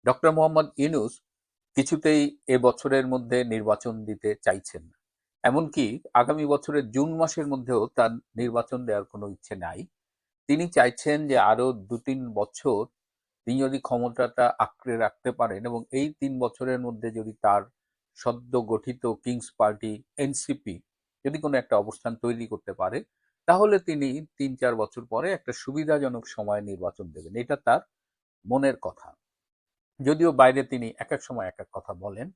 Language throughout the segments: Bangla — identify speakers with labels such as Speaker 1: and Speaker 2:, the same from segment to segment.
Speaker 1: ডক্টর মোহাম্মদ ইউনূস কিছুতেই এ বছরের মধ্যে নির্বাচন দিতে চাইছেন না। এমনকি আগামী বছরের জুন মাসের মধ্যেও তার নির্বাচন দেওয়ার কোনো ইচ্ছে নাই। তিনি চাইছেন যে আরো ২-৩ বছর তিনি যদি ক্ষমতাটা আঁকড়ে রাখতে পারেন এবং এই ৩ বছরের মধ্যে যদি তার সদ্য গঠিত কিংস পার্টি এনসিপি যদি কোনো একটা অবস্থান তৈরি করতে পারে, তাহলে তিনি ৩-৪ বছর পরে একটা সুবিধাজনক সময়ে নির্বাচন দেবেন। এটা তার মনের কথা। যদিও বাইরে তিনি একেক সময় একেক কথা বলেন।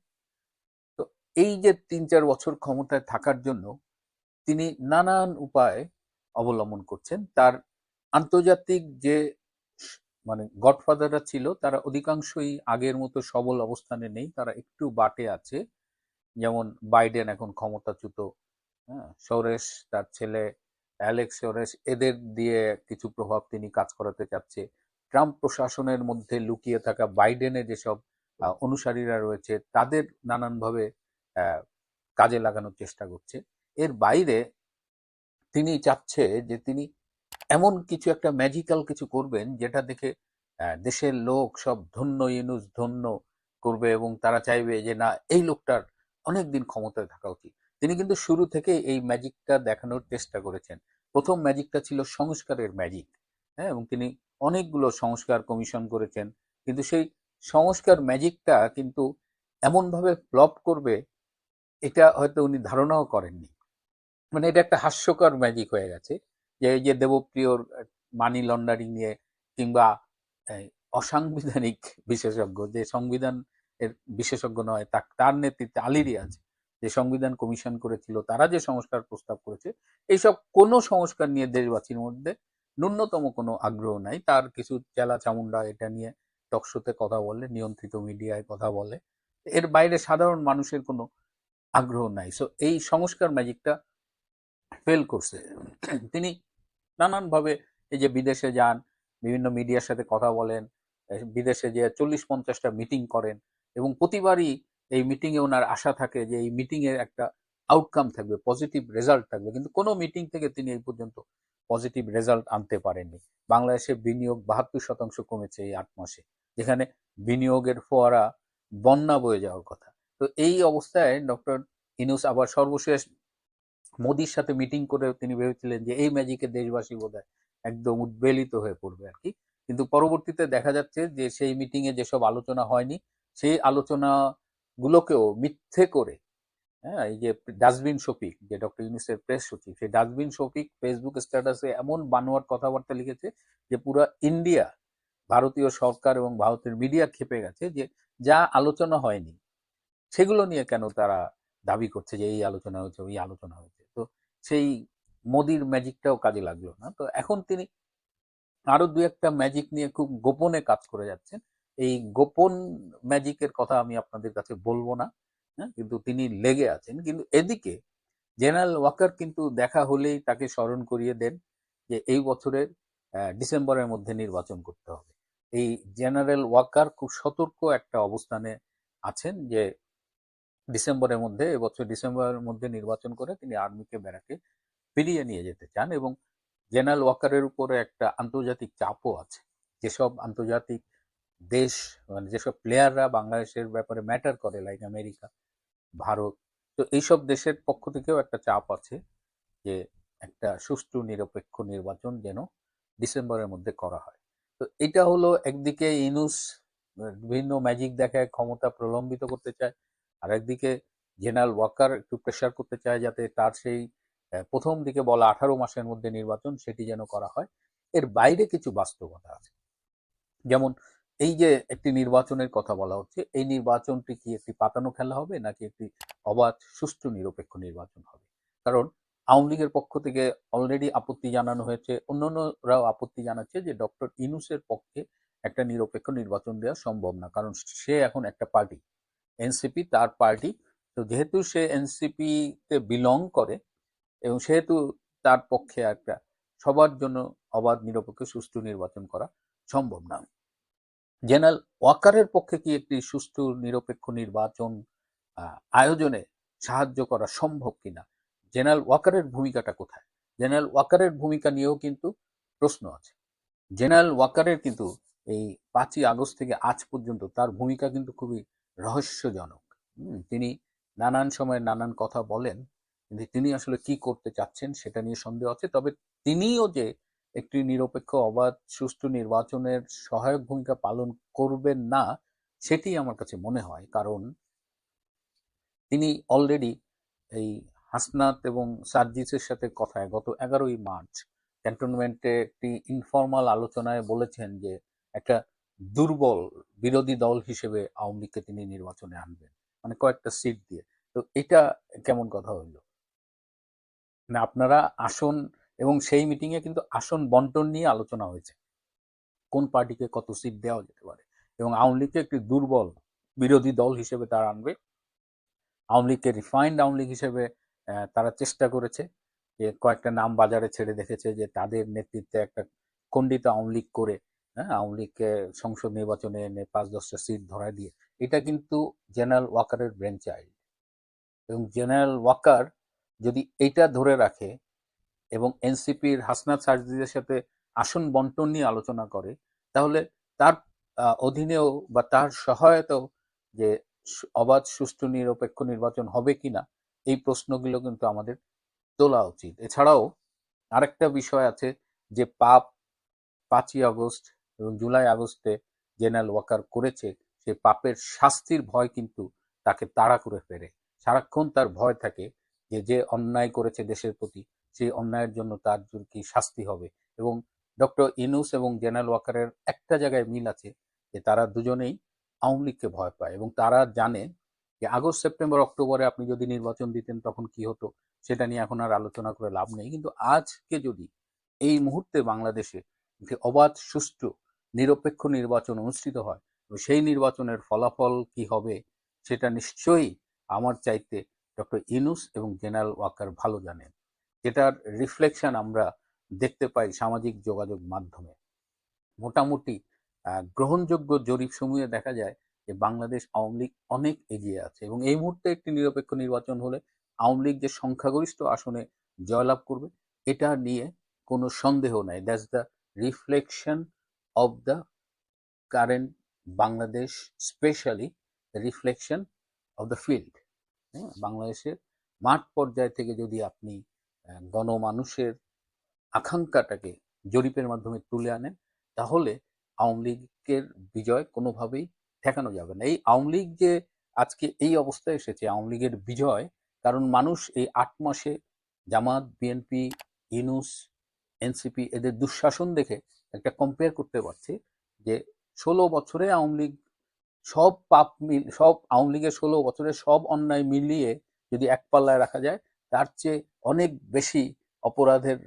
Speaker 1: তো এই যে ৩-৪ বছর ক্ষমতায় থাকার জন্য তিনি নানান উপায় অবলম্বন করছেন। তার আন্তর্জাতিক যে মানে গডফাদাররা ছিল তারা অধিকাংশই আগের মতো সবল অবস্থানে নেই, তারা একটু বাটে আছে। যেমন বাইডেন এখন ক্ষমতাচ্যুত, হ্যাঁ, সোরেস তার ছেলে অ্যালেক্স সোরেস এদের দিয়ে কিছু প্রভাব তিনি কাজ করাতে চাচ্ছে। ট্রাম্প প্রশাসনের মধ্যে লুকিয়ে থাকা বাইডেনের যেসব অনুসারীরা রয়েছে তাদের নানানভাবে আহ, কাজে লাগানোর চেষ্টা করছে। এর বাইরে তিনি চাচ্ছে যে তিনি এমন কিছু একটা ম্যাজিক্যাল কিছু করবেন যেটা দেখে দেশের লোক সব ধন্য, ইউনূস ধন্য করবে এবং তারা চাইবে যে না, এই লোকটার অনেক দিন ক্ষমতায় থাকা উচিত। তিনি কিন্তু শুরু থেকে এই ম্যাজিকটা দেখানোর চেষ্টা করেছেন। প্রথম ম্যাজিকটা ছিল সংস্কারের ম্যাজিক, হ্যাঁ, এবং তিনি অনেকগুলো সংস্কার কমিশন করেছেন। কিন্তু সেই সংস্কার ম্যাজিকটা কিন্তু এমনভাবে ফ্লপ করবে এটা হয়তো উনি ধারণাও করেননি। মানে এটা একটা হাস্যকর ম্যাজিক হয়ে গেছে যে এই যে দেবপ্রিয়র মানি লন্ডারিং নিয়ে, কিংবা এই অসাংবিধানিক বিশেষজ্ঞ যে সংবিধান এর বিশেষজ্ঞ নয় তার নেতৃত্বে আলী রিয়াজ যে সংবিধান কমিশন করেছিল, তারা যে সংস্কার প্রস্তাব করেছে, এইসব কোনো সংস্কার নিয়ে দেশবাসীর মধ্যে ন্যূনতম কোনো আগ্রহ নাই। তার কিছু চেলা চামুন্ডা এটা নিয়ে টকশোতে কথা বলে, নিয়ন্ত্রিত মিডিয়ায় কথা বলে, এর বাইরে সাধারণ মানুষের কোনো আগ্রহ নাই। সো এই সংস্কার ম্যাজিকটা ফেল করছে। তিনি নানানভাবে এই যে বিদেশে যান, বিভিন্ন মিডিয়ার সাথে কথা বলেন, বিদেশে যে ৪০-৫০টা মিটিং করেন এবং প্রতিবারই এই মিটিংয়ে ওনার আশা থাকে যে এই মিটিংয়ের একটা আউটকাম থাকবে, পজিটিভ রেজাল্ট থাকবে, কিন্তু কোনো মিটিং থেকে তিনি এই পর্যন্ত পজিটিভ রেজাল্ট আনতে পারেননি। বাংলাদেশে বিনিয়োগ ৭২% কমেছে এই ৮ মাসে, যেখানে বিনিয়োগের ফোয়ারা বন্যা বয়ে যাওয়ার কথা। তো এই অবস্থায় ডক্টর ইউনূস আবার সর্বশেষ মোদির সাথে মিটিং করে তিনি ভেবেছিলেন যে এই ম্যাজিকে দেশবাসী বোধহয় একদম উদ্বেলিত হয়ে পড়বে আর কি। কিন্তু পরবর্তীতে দেখা যাচ্ছে যে সেই মিটিং এ যেসব আলোচনা হয়নি সেই আলোচনা গুলোকেও মিথ্যে করে, হ্যাঁ, এই যে ডাস্টবিন শফিক যে ডক্টর ইউনূসের প্রেস সচিব, সেই ডাস্টবিন শফিক ফেসবুক স্ট্যাটাসে এমন বানোয়াট কথাবার্তা লিখেছে যে পুরো ইন্ডিয়া, ভারতীয় সরকার এবং ভারতের মিডিয়া ক্ষেপে গেছে যে যা আলোচনা হয়নি সেগুলো নিয়ে কেন তারা দাবি করছে যে এই আলোচনা হয়েছে, ওই আলোচনা হয়েছে। তো সেই মোদির ম্যাজিকটাও কাজে লাগলো না। তো এখন তিনি আরো দু একটা ম্যাজিক নিয়ে খুব গোপনে কাজ করে যাচ্ছেন। এই গোপন ম্যাজিকের কথা আমি আপনাদের কাছে বলবো না, হ্যাঁ, কিন্তু তিনি লেগে আছেন। কিন্তু এদিকে জেনারেল ওয়াকার কিন্তু দেখা হলেই তাকে স্মরণ করিয়ে দেন যে এই বছরের ডিসেম্বরের মধ্যে নির্বাচন করতে হবে। এই জেনারেল ওয়াকার খুব সতর্ক একটা অবস্থানে আছেন যে ডিসেম্বরের মধ্যে, এবছর ডিসেম্বরের মধ্যে নির্বাচন করে তিনি আর্মিকে ব্যারাকে ফিরিয়ে নিয়ে যেতে চান। এবং জেনারেল ওয়াকারের উপরে একটা আন্তর্জাতিক চাপও আছে। যেসব আন্তর্জাতিক দেশ, মানে যেসব প্লেয়াররা বাংলাদেশের ব্যাপারে ম্যাটার করে, লাইক আমেরিকা, ভারত, তো এইসব দেশের পক্ষ থেকেও একটা চাপ আছে যে একটা সুষ্ঠু নিরপেক্ষ নির্বাচন যেন ডিসেম্বরের মধ্যে করা হয়। তো এটা হলো একদিকে ইউনূস বিভিন্ন ম্যাজিক দেখায় ক্ষমতা প্রলম্বিত করতে চায়, আর একদিকে জেনারেল ওয়াকার একটু প্রেশার করতে চায় যাতে তার সেই প্রথম দিকে বলা 18 মাসের মধ্যে নির্বাচন সেটি যেন করা হয়। এর বাইরে কিছু বাস্তবতা আছে, যেমন এই যে একটি নির্বাচনের কথা বলা হচ্ছে, এই নির্বাচনটি কি একটি পাতানো খেলা হবে নাকি একটি অবাধ সুষ্ঠু নিরপেক্ষ নির্বাচন হবে? কারণ আওয়ামী লীগের পক্ষ থেকে অলরেডি আপত্তি জানানো হয়েছে, অন্যান্যরাও আপত্তি জানাচ্ছে যে ডক্টর ইউনূসের পক্ষে একটা নিরপেক্ষ নির্বাচন দেওয়া সম্ভব না, কারণ সে এখন একটা পার্টি, এনসিপি তার পার্টি। তো যেহেতু সে এনসিপি তে বিলং করে এবং সেহেতু তার পক্ষে একটা সবার জন্য অবাধ নিরপেক্ষ সুষ্ঠু নির্বাচন করা সম্ভব না। জেনারেল ওয়াকারের পক্ষে কি একটি সুষ্ঠু নিরপেক্ষ নির্বাচন আয়োজনে সাহায্য করা সম্ভব কিনা, জেনারেল ওয়াকারের ভূমিকাটা কোথায়? জেনারেল ওয়াকারের ভূমিকা নিয়েও কিন্তু প্রশ্ন আছে। জেনারেল ওয়াকারের কিন্তু এই 5ই আগস্ট থেকে আজ পর্যন্ত তার ভূমিকা কিন্তু খুবই রহস্যজনক। তিনি নানান সময় নানান কথা বলেন, কিন্তু তিনি আসলে কি করতে চাচ্ছেন সেটা নিয়ে সন্দেহ আছে। তবে তিনিও যে একটি নিরপেক্ষ, অবাধ, সুষ্ঠু নির্বাচনের সহায়ক ভূমিকা পালন করবেন না, সেটি আমার কাছে মনে হয়। কারণ তিনি অলরেডি এই হাসনাত এবং সার্জিসের সাথে কথায় গত 11ই মার্চ ক্যান্টনমেন্টে একটি ইনফর্মাল আলোচনায় বলেছেন যে একটা দুর্বল বিরোধী দল হিসেবে আওয়ামী লীগকে তিনি নির্বাচনে আনবেন, মানে কয়েকটা সিট দিয়ে। তো এটা কেমন কথা হইল? মানে আপনারা আসন, এবং সেই মিটিংয়ে কিন্তু আসন বন্টন নিয়ে আলোচনা হয়েছে, কোন পার্টিকে কত সিট দেওয়া যেতে পারে, এবং আওয়ামী লীগকে একটি দুর্বল বিরোধী দল হিসেবে তারা আনবে। আওয়ামী লীগকে রিফাইন্ড আওয়ামী লীগ হিসেবে তারা চেষ্টা করেছে, যে কয়েকটা নাম বাজারে ছেড়ে দেখেছে যে তাদের নেতৃত্বে একটা খণ্ডিত আওয়ামী লীগ করে, হ্যাঁ, আওয়ামী লীগকে সংসদ নির্বাচনে এনে 5-10টা সিট ধরায় দিয়ে। এটা কিন্তু জেনারেল ওয়াকারের ব্রেন চাইল্ড, এবং জেনারেল ওয়াকার যদি এইটা ধরে রাখে এবং এনসিপির হাসনাত সার্জিদের সাথে আসন বন্টন নিয়ে আলোচনা করে, তাহলে তার অধীনেও বা তার সহায়তাও যে অবাধ, সুষ্ঠু, নিরপেক্ষ নির্বাচন হবে কিনা, এই প্রশ্নগুলো কিন্তু আমাদের তোলা উচিত। এছাড়াও আরেকটা বিষয় আছে, যে 5ই আগস্ট এবং জুলাই আগস্টে জেনারেল ওয়াকার করেছে, সে পাপের শাস্তির ভয় কিন্তু তাকে তাড়া করে ফেরে। সারাক্ষণ তার ভয় থাকে যে যে অন্যায় করেছে দেশের প্রতি, সেই অন্যায়ের জন্য তার কি শাস্তি হবে। এবং ডক্টর ইনুস এবং জেনারেল ওয়াকারের একটা জায়গায় মিল আছে, যে তারা দুজনেই আওয়ামী লীগকে ভয় পায়, এবং তারা জানে যে আগস্ট, সেপ্টেম্বর, অক্টোবরে আপনি যদি নির্বাচন দিতেন তখন কি হতো, সেটা নিয়ে এখন আর আলোচনা করে লাভ নেই। কিন্তু আজকে যদি এই মুহূর্তে বাংলাদেশে যে অবাধ, সুষ্ঠু, নিরপেক্ষ নির্বাচন অনুষ্ঠিত হয়, সেই নির্বাচনের ফলাফল কি হবে সেটা নিশ্চয়ই আমার চাইতে ডক্টর ইউনূস এবং জেনারেল ওয়াকার ভালো জানেন, যেটার রিফ্লেকশন আমরা দেখতে পাই সামাজিক যোগাযোগ মাধ্যমে। মোটামুটি গ্রহণযোগ্য জরিপ সমূহে দেখা যায় যে বাংলাদেশ আওয়ামী লীগ অনেক এগিয়ে আছে, এবং এই মুহূর্তে একটি নিরপেক্ষ নির্বাচন হলে আওয়ামী লীগ যে সংখ্যাগরিষ্ঠ আসনে জয়লাভ করবে, এটা নিয়ে কোনো সন্দেহ নাই। That's the reflection of the current Bangladesh, specially reflection of the field. বাংলাদেশের মাঠ পর্যায় থেকে যদি আপনি গণমানুষের আকাঙ্ক্ষাটাকে জরিপের মাধ্যমে তুলে আনেন, তাহলে আওয়ামী লীগের বিজয় কোনোভাবেই ঠেকানো যাবে না। এই আওয়ামী লীগ যে আজকে এই অবস্থায় এসেছে, আওয়ামী লীগের বিজয়, কারণ মানুষ এই 8 মাসে জামাত, বিএনপি, ইউনূস, এনসিপি এদের দুঃশাসন দেখে একটা কম্পেয়ার করতে পারছে, যে 16 বছরে আওয়ামী লীগ সব আওয়ামী লীগের 16 বছরের সব অন্যায় মিলিয়ে যদি এক পাল্লায় রাখা যায়, তার চেয়ে অনেক বেশি অপরাধের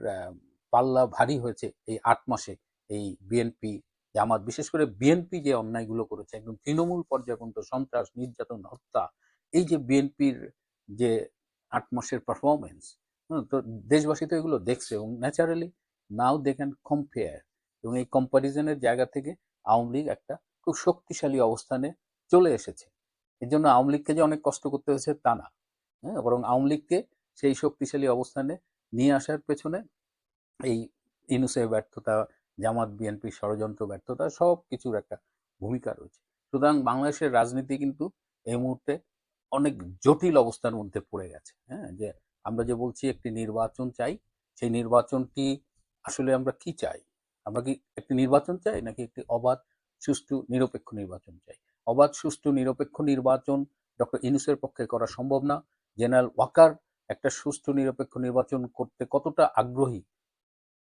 Speaker 1: পাল্লা ভারী হয়েছে এই 8 মাসে এই বিএনপি, জামাত। বিশেষ করে বিএনপি যে অন্যায়গুলো করেছে, একদম তৃণমূল পর্যায় পর্যন্ত সন্ত্রাস, নির্যাতন, হত্যা, এই যে বিএনপির যে 8 মাসের পারফরমেন্স, তো দেশবাসী তো এগুলো দেখছে, এবং naturally now they can compare, এবং এই কম্পারিজনের জায়গা থেকে আওয়ামী লীগ একটা খুব শক্তিশালী অবস্থানে চলে এসেছে। এর জন্য আওয়ামী লীগকে যে অনেক কষ্ট করতে হয়েছে তা না, হ্যাঁ, বরং আওয়ামী লীগকে সেই শক্তিশালী অবস্থানে নিয়ে আসার পেছনে এই ইউনূসের ব্যর্থতা, জামাত বিএনপির ষড়যন্ত্র ব্যর্থতা, সব কিছুর একটা ভূমিকা রয়েছে। সুতরাং বাংলাদেশের রাজনীতি কিন্তু এই মুহূর্তে অনেক জটিল অবস্থার মধ্যে পড়ে গেছে। হ্যাঁ, যে আমরা যে বলছি একটি নির্বাচন চাই, সেই নির্বাচনটি আসলে আমরা কি চাই? আমরা কি একটি নির্বাচন চাই, নাকি একটি অবাধ, সুষ্ঠু, নিরপেক্ষ নির্বাচন চাই? অবাধ, সুষ্ঠু, নিরপেক্ষ নির্বাচন ডক্টর ইউনূসের পক্ষে করা সম্ভব না। জেনারেল ওয়াকার একটা সুষ্ঠু, নিরপেক্ষ নির্বাচন করতে কতটা আগ্রহী,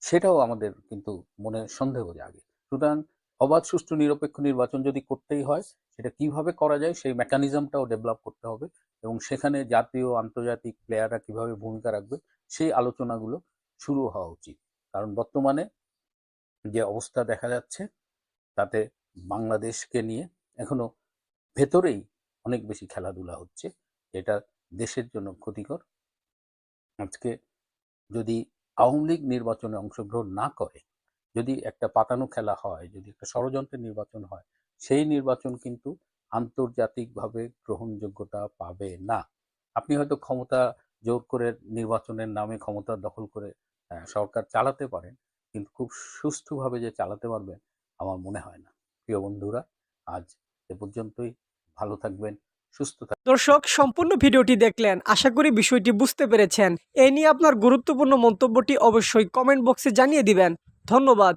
Speaker 1: সেটাও আমাদের কিন্তু মনে সন্দেহ জাগে। সুতরাং অবাধ, সুষ্ঠু, নিরপেক্ষ নির্বাচন যদি করতেই হয়, সেটা কিভাবে করা যায় সেই মেকানিজমটাও ডেভেলপ করতে হবে, এবং সেখানে জাতীয়, আন্তর্জাতিক প্লেয়াররা কিভাবে ভূমিকা রাখবে, সেই আলোচনাগুলো শুরু হওয়া উচিত। কারণ বর্তমানে যে অবস্থা দেখা যাচ্ছে, তাতে বাংলাদেশকে নিয়ে এখনো ভেতরেই অনেক বেশি খেলাধুলা হচ্ছে, এটা দেশের জন্য ক্ষতিকর। আজকে যদি আওয়ামী লীগ নির্বাচনে অংশগ্রহণ না করে, যদি একটা পাতানো খেলা হয়, যদি একটা ষড়যন্ত্রের নির্বাচন হয়, সেই নির্বাচন কিন্তু আন্তর্জাতিকভাবে গ্রহণযোগ্যতা পাবে না। আপনি হয়তো ক্ষমতা জোর করে নির্বাচনের নামে ক্ষমতা দখল করে সরকার চালাতে পারেন, কিন্তু খুব সুষ্ঠুভাবে যে চালাতে পারবেন আমার মনে হয় না। প্রিয় বন্ধুরা, আজ এ পর্যন্তই। ভালো থাকবেন, সুস্থ থাকবেন।
Speaker 2: দর্শক, সম্পূর্ণ ভিডিওটি দেখলেন, আশা করি বিষয়টি বুঝতে পেরেছেন। এই নিয়ে আপনার গুরুত্বপূর্ণ মন্তব্যটি অবশ্যই কমেন্ট বক্সে জানিয়ে দিবেন। ধন্যবাদ।